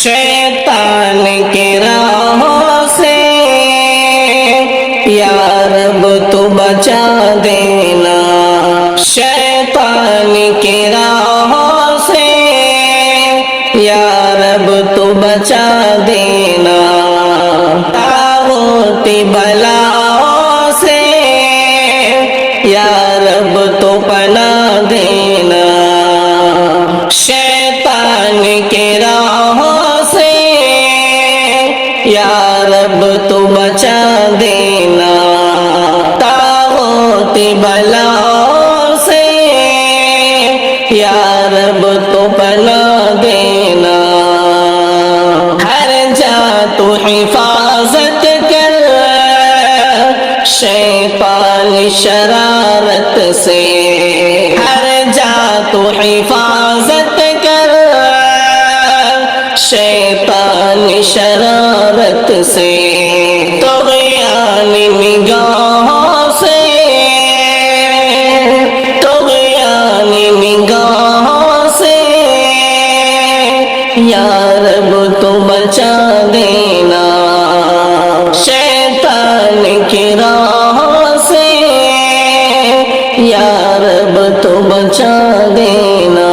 शैतान के राहों से या रब तो बचा देना, शैतान के राहों से या रब तो बचा देना, तागूती बलाओं से या रब तो पनाह देना, शैतान के राहों से या रब तो बचा देना, तागूती बलाओं से या रब तो पनाह देना। हर जा तो हिफाजत कर शैतान शरारत से, हर जा तो हिफाजत कर शैतान शरारत से, तुग़यान निगाहों से, तुग़यान निगाहों से या रब तो बचा देना, शैतान की राहों से या रब तो बचा देना।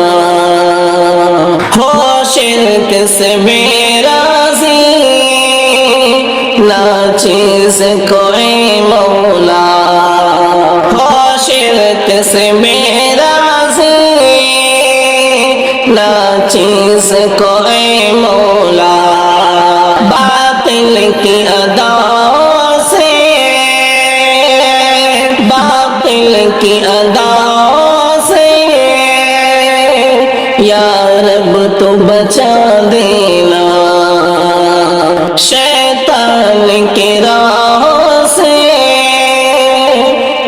हो शिर्क से बेराज़ी ना चीज़ कोई मौला, हो शिर्क से बेराज़ी ना चीज़ कोई मौला, बातिल की अदाओं से, बातिल की अदाओं से या रब तो बचा देना, शैतान की राहों से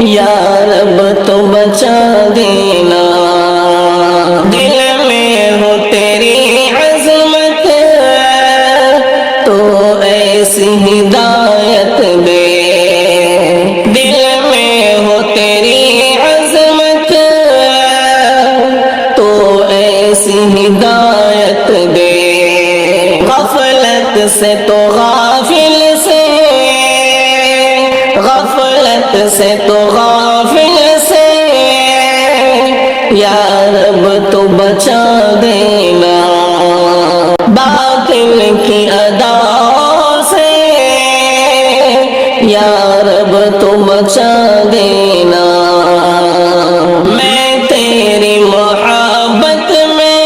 या रब तो बचा देना। दिल में हो तेरी अज़मत तो ऐसी हिदायत दे, दिल में हो तेरी अज़मत तो ऐसी हिदायत दे, गफलत से तो गाफिल से, गफलत से तो गाफिल से या रब तो बचा देना, बातिल की अदाओं से या रब तो बचा देना। मैं तेरी मोहब्बत में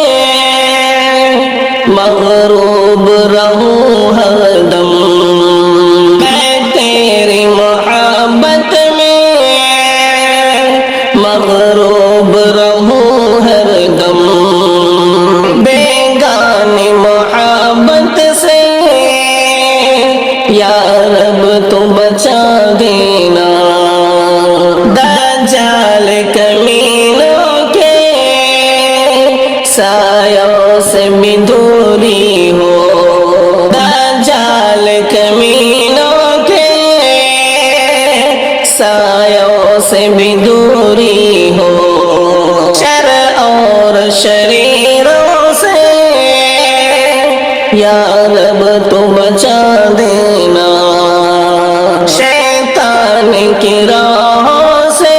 मगरूब रहूं हरदम, मैं तेरी मोहब्बत में मगरूब रहूं हरदम, बेगानी मोहब्बत से या रब तो बचा देना, दज्जाल कमीनों के सायों से भी दूरी हो, दज्जाल कमीनों के सायों से भी दूरी हो, शर और शरीरों से या रब तो बचा देना, शैतान की राहों से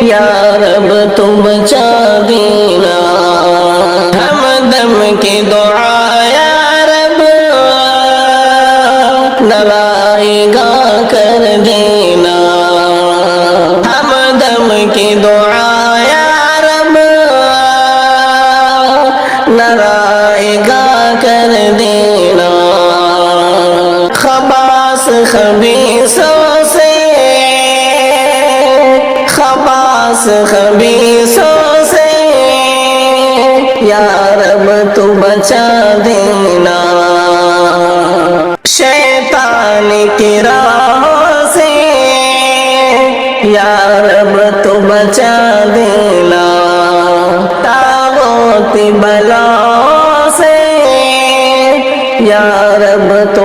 या रब तो बचा देना। हमदम की दुआ या रब नवाएगा कर देना, हमदम की दुआ या रब नवाएगा कर देना, खबास खबीसों से, खबास खबीसों से या रब तो बचा देना, शैतान की राहों से या रब तो बचा देना, तागूती बलाओं से या रब तो